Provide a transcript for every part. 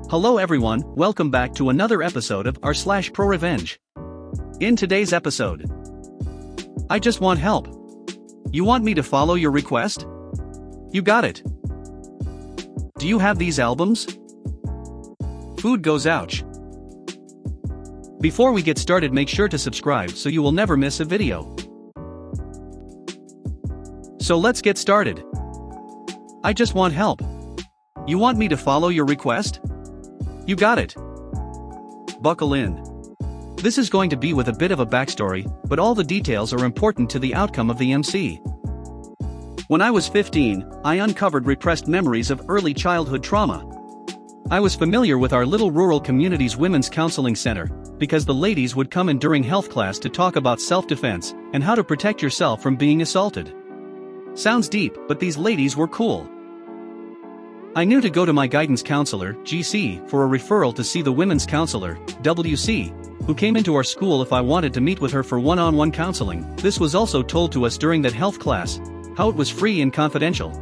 Hello everyone, welcome back to another episode of r/ProRevenge. In today's episode, I just want help. You want me to follow your request? You got it. Do you have these albums? Food goes ouch. Before we get started, make sure to subscribe so you will never miss a video. So let's get started. I just want help. You want me to follow your request? You got it. Buckle in. This is going to be with a bit of a backstory, but all the details are important to the outcome of the MC. When I was 15, I uncovered repressed memories of early childhood trauma. I was familiar with our little rural community's women's counseling center, because the ladies would come in during health class to talk about self-defense and how to protect yourself from being assaulted. Sounds deep, but these ladies were cool. I knew to go to my guidance counselor, GC, for a referral to see the women's counselor, WC, who came into our school if I wanted to meet with her for one-on-one counseling. This was also told to us during that health class, how it was free and confidential.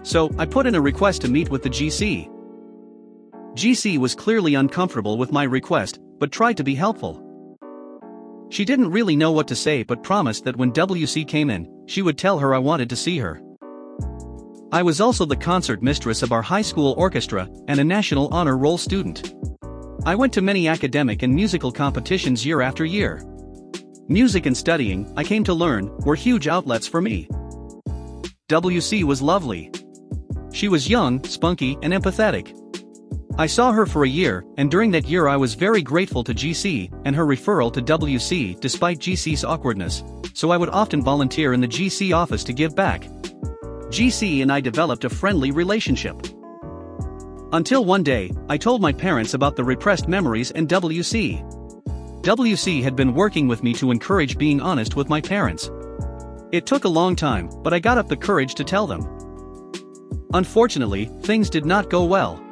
So, I put in a request to meet with the GC. GC was clearly uncomfortable with my request, but tried to be helpful. She didn't really know what to say but promised that when WC came in, she would tell her I wanted to see her. I was also the concert mistress of our high school orchestra and a National Honor Roll student. I went to many academic and musical competitions year after year. Music and studying, I came to learn, were huge outlets for me. WC was lovely. She was young, spunky, and empathetic. I saw her for a year, and during that year I was very grateful to GC and her referral to WC despite GC's awkwardness, so I would often volunteer in the GC office to give back. GC and I developed a friendly relationship. Until one day, I told my parents about the repressed memories and WC. WC had been working with me to encourage being honest with my parents. It took a long time, but I got up the courage to tell them. Unfortunately, things did not go well.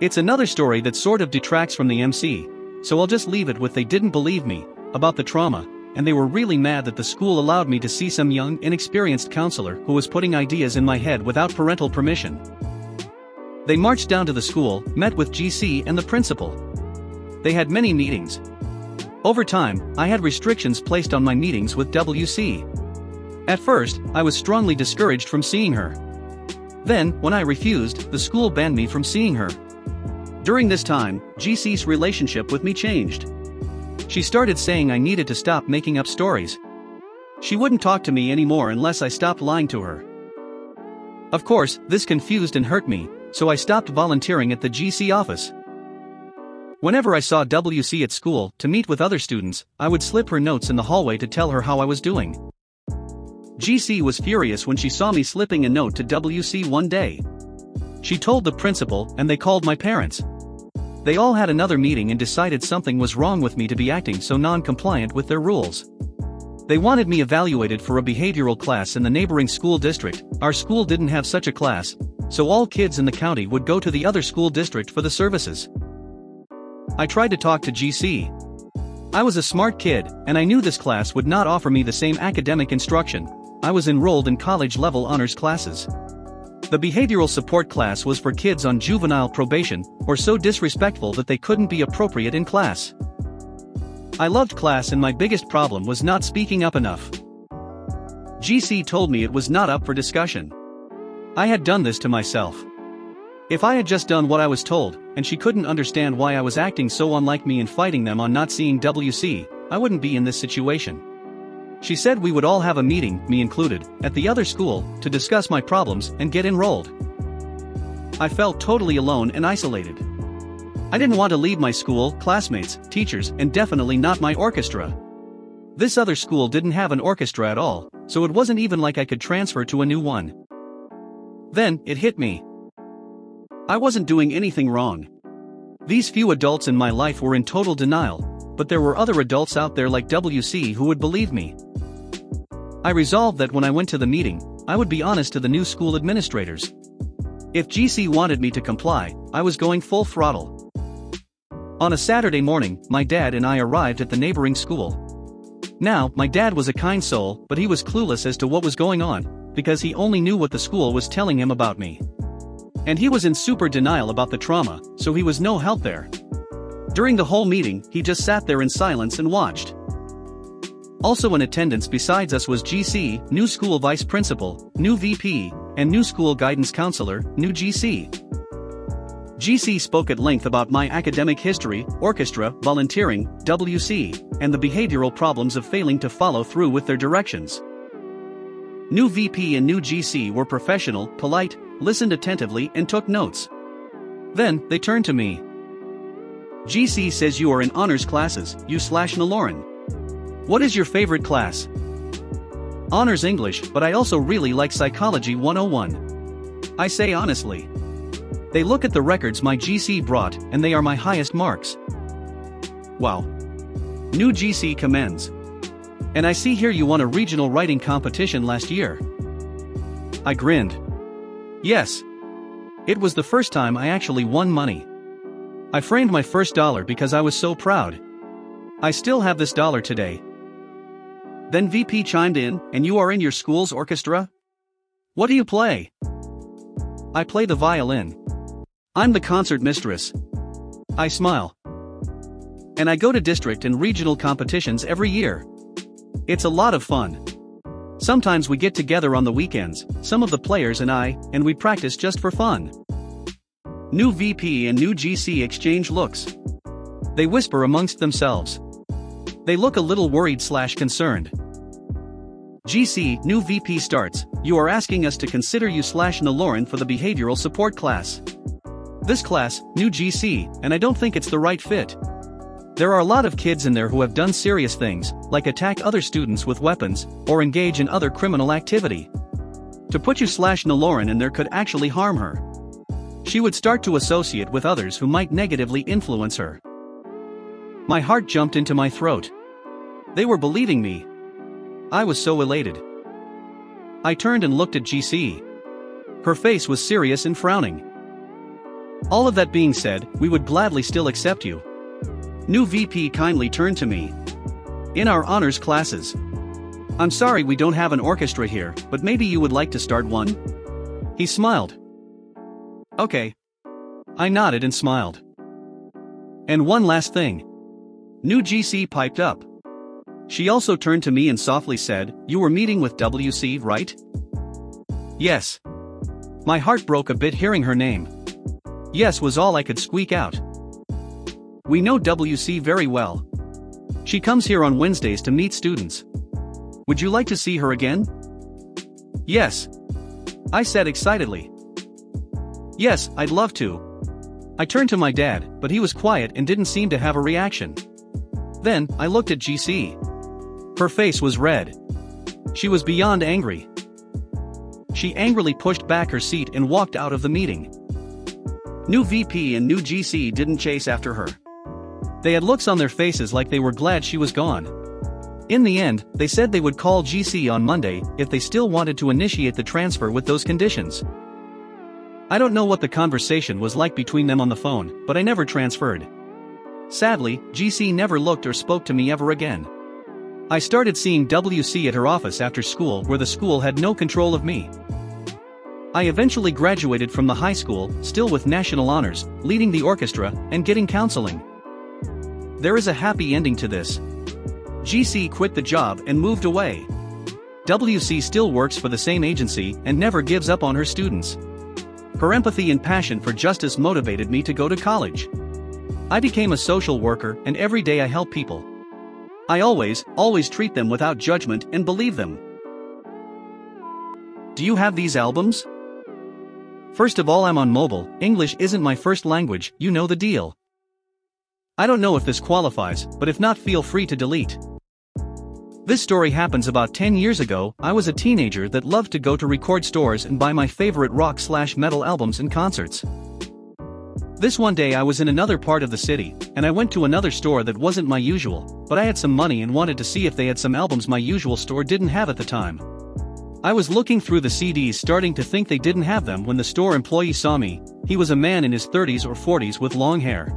It's another story that sort of detracts from the MC, so I'll just leave it with they didn't believe me about the trauma, and they were really mad that the school allowed me to see some young, inexperienced counselor who was putting ideas in my head without parental permission. They marched down to the school, met with GC and the principal. They had many meetings. Over time, I had restrictions placed on my meetings with WC. At first, I was strongly discouraged from seeing her. Then, when I refused, the school banned me from seeing her. During this time, GC's relationship with me changed. She started saying I needed to stop making up stories. She wouldn't talk to me anymore unless I stopped lying to her. Of course, this confused and hurt me, so I stopped volunteering at the GC office. Whenever I saw WC at school to meet with other students, I would slip her notes in the hallway to tell her how I was doing. GC was furious when she saw me slipping a note to WC one day. She told the principal and they called my parents. They all had another meeting and decided something was wrong with me to be acting so non-compliant with their rules. They wanted me evaluated for a behavioral class in the neighboring school district. Our school didn't have such a class, so all kids in the county would go to the other school district for the services. I tried to talk to GC. I was a smart kid, and I knew this class would not offer me the same academic instruction. I was enrolled in college-level honors classes. The behavioral support class was for kids on juvenile probation, or so disrespectful that they couldn't be appropriate in class. I loved class and my biggest problem was not speaking up enough. GC told me it was not up for discussion. I had done this to myself. If I had just done what I was told, and she couldn't understand why I was acting so unlike me and fighting them on not seeing WC, I wouldn't be in this situation. She said we would all have a meeting, me included, at the other school, to discuss my problems and get enrolled. I felt totally alone and isolated. I didn't want to leave my school, classmates, teachers, and definitely not my orchestra. This other school didn't have an orchestra at all, so it wasn't even like I could transfer to a new one. Then, it hit me. I wasn't doing anything wrong. These few adults in my life were in total denial, but there were other adults out there like WC who would believe me. I resolved that when I went to the meeting, I would be honest to the new school administrators. If GC wanted me to comply, I was going full throttle. On a Saturday morning, my dad and I arrived at the neighboring school. Now, my dad was a kind soul, but he was clueless as to what was going on, because he only knew what the school was telling him about me. And he was in super denial about the trauma, so he was no help there. During the whole meeting, he just sat there in silence and watched. Also in attendance besides us was GC, new school vice principal, new VP, and new school guidance counselor, new GC. GC spoke at length about my academic history, orchestra, volunteering, WC, and the behavioral problems of failing to follow through with their directions. New VP and new GC were professional, polite, listened attentively and took notes. Then, they turned to me. GC says you are in honors classes, you/Naloran. What is your favorite class? Honors English, but I also really like Psychology 101. I say honestly. They look at the records my GC brought, and they are my highest marks. Wow. New GC commends. And I see here you won a regional writing competition last year. I grinned. Yes. It was the first time I actually won money. I framed my first dollar because I was so proud. I still have this dollar today. Then VP chimed in, and you are in your school's orchestra? What do you play? I play the violin. I'm the concert mistress. I smile. And I go to district and regional competitions every year. It's a lot of fun. Sometimes we get together on the weekends, some of the players and I, and we practice just for fun. New VP and new GC exchange looks. They whisper amongst themselves. They look a little worried/concerned. GC, new VP starts, you are asking us to consider you/Naloran for the behavioral support class. This class, new GC, and I don't think it's the right fit. There are a lot of kids in there who have done serious things, like attack other students with weapons, or engage in other criminal activity. To put you/Naloran in there could actually harm her. She would start to associate with others who might negatively influence her. My heart jumped into my throat. They were believing me. I was so elated. I turned and looked at GC. Her face was serious and frowning. All of that being said, we would gladly still accept you. New VP kindly turned to me. In our honors classes. I'm sorry we don't have an orchestra here, but maybe you would like to start one? He smiled. Okay. I nodded and smiled. And one last thing. New GC piped up. She also turned to me and softly said, you were meeting with WC, right? Yes. My heart broke a bit hearing her name. Yes was all I could squeak out. We know WC very well. She comes here on Wednesdays to meet students. Would you like to see her again? Yes. I said excitedly. Yes, I'd love to. I turned to my dad, but he was quiet and didn't seem to have a reaction. Then, I looked at GC. Her face was red. She was beyond angry. She angrily pushed back her seat and walked out of the meeting. New VP and new GC didn't chase after her. They had looks on their faces like they were glad she was gone. In the end, they said they would call GC on Monday if they still wanted to initiate the transfer with those conditions. I don't know what the conversation was like between them on the phone, but I never transferred. Sadly, GC never looked or spoke to me ever again. I started seeing WC at her office after school where the school had no control of me. I eventually graduated from the high school, still with national honors, leading the orchestra, and getting counseling. There is a happy ending to this. GC quit the job and moved away. WC still works for the same agency and never gives up on her students. Her empathy and passion for justice motivated me to go to college. I became a social worker and every day I help people. I always treat them without judgment and believe them. Do you have these albums? First of all, I'm on mobile, English isn't my first language, you know the deal. I don't know if this qualifies, but if not, feel free to delete. This story happens about 10 years ago. I was a teenager that loved to go to record stores and buy my favorite rock/metal albums and concerts. This one day I was in another part of the city, and I went to another store that wasn't my usual, but I had some money and wanted to see if they had some albums my usual store didn't have at the time. I was looking through the CDs starting to think they didn't have them when the store employee saw me. He was a man in his 30s or 40s with long hair.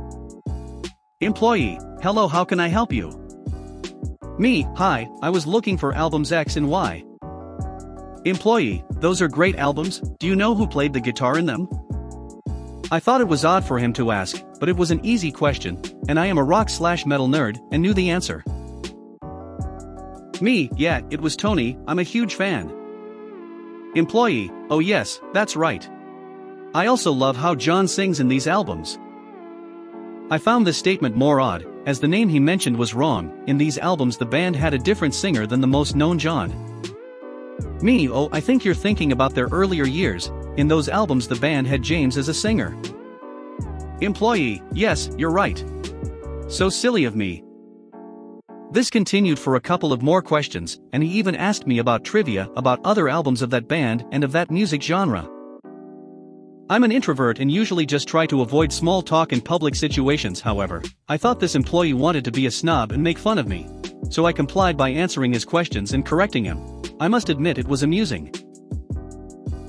Employee, hello, how can I help you? Me, hi, I was looking for albums X and Y. Employee, those are great albums, do you know who played the guitar in them? I thought it was odd for him to ask, but it was an easy question, and I am a rock/metal nerd and knew the answer. Me, yeah, it was Tony, I'm a huge fan. Employee, oh yes, that's right. I also love how John sings in these albums. I found this statement more odd, as the name he mentioned was wrong. In these albums the band had a different singer than the most known John. Me, oh, I think you're thinking about their earlier years. In those albums the band had James as a singer. Employee, yes, you're right. So silly of me. This continued for a couple of more questions, and he even asked me about trivia about other albums of that band and of that music genre. I'm an introvert and usually just try to avoid small talk in public situations. However, I thought this employee wanted to be a snob and make fun of me. So I complied by answering his questions and correcting him. I must admit it was amusing.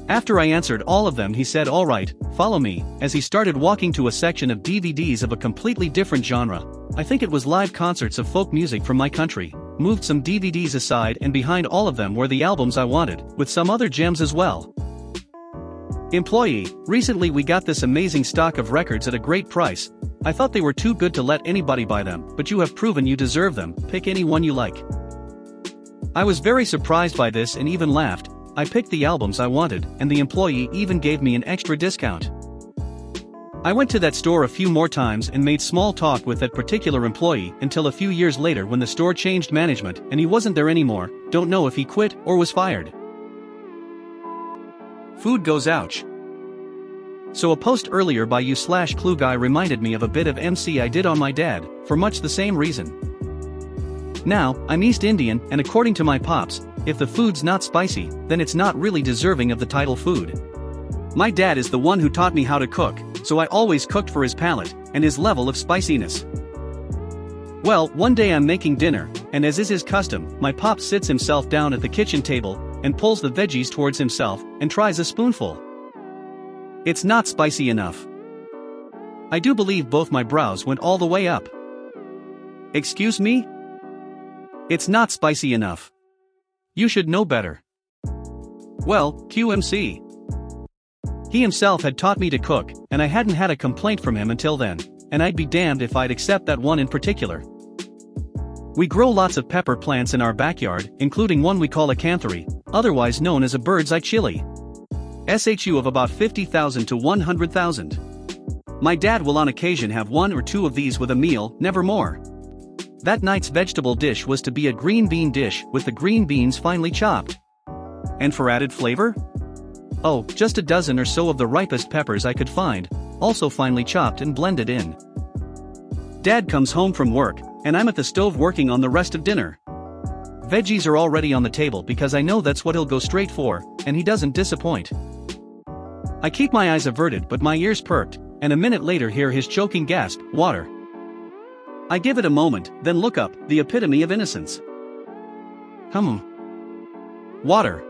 After I answered all of them he said alright, follow me, as he started walking to a section of DVDs of a completely different genre. I think it was live concerts of folk music from my country, moved some DVDs aside and behind all of them were the albums I wanted, with some other gems as well. Employee, recently we got this amazing stock of records at a great price. I thought they were too good to let anybody buy them, but you have proven you deserve them, pick any one you like. I was very surprised by this and even laughed. I picked the albums I wanted, and the employee even gave me an extra discount. I went to that store a few more times and made small talk with that particular employee until a few years later when the store changed management and he wasn't there anymore. Don't know if he quit or was fired. Food goes ouch. So a post earlier by you/Clue Guy reminded me of a bit of MC I did on my dad, for much the same reason. Now, I'm East Indian and according to my pops, if the food's not spicy, then it's not really deserving of the title food. My dad is the one who taught me how to cook, so I always cooked for his palate and his level of spiciness. Well, one day I'm making dinner, and as is his custom, my pop sits himself down at the kitchen table and pulls the veggies towards himself and tries a spoonful. It's not spicy enough. I do believe both my brows went all the way up. Excuse me? It's not spicy enough. You should know better. Well, QMC. He himself had taught me to cook, and I hadn't had a complaint from him until then, and I'd be damned if I'd accept that one in particular. We grow lots of pepper plants in our backyard, including one we call a canthary, otherwise known as a bird's eye chili. SHU of about 50,000 to 100,000. My dad will on occasion have one or two of these with a meal, never more. That night's vegetable dish was to be a green bean dish with the green beans finely chopped. And for added flavor? Oh, just a dozen or so of the ripest peppers I could find, also finely chopped and blended in. Dad comes home from work, and I'm at the stove working on the rest of dinner. Veggies are already on the table because I know that's what he'll go straight for, and he doesn't disappoint. I keep my eyes averted but my ears perked, and a minute later hear his choking gasp, water. I give it a moment, then look up, the epitome of innocence. Water.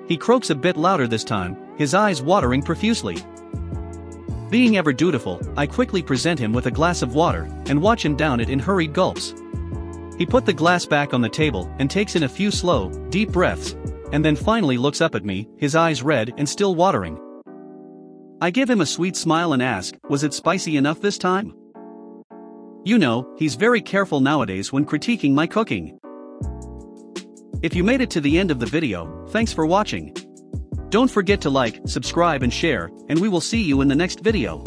He croaks a bit louder this time, his eyes watering profusely. Being ever dutiful, I quickly present him with a glass of water, and watch him down it in hurried gulps. He put the glass back on the table and takes in a few slow, deep breaths, and then finally looks up at me, his eyes red and still watering. I give him a sweet smile and ask, was it spicy enough this time? You know, he's very careful nowadays when critiquing my cooking. If you made it to the end of the video, thanks for watching. Don't forget to like, subscribe and share, and we will see you in the next video.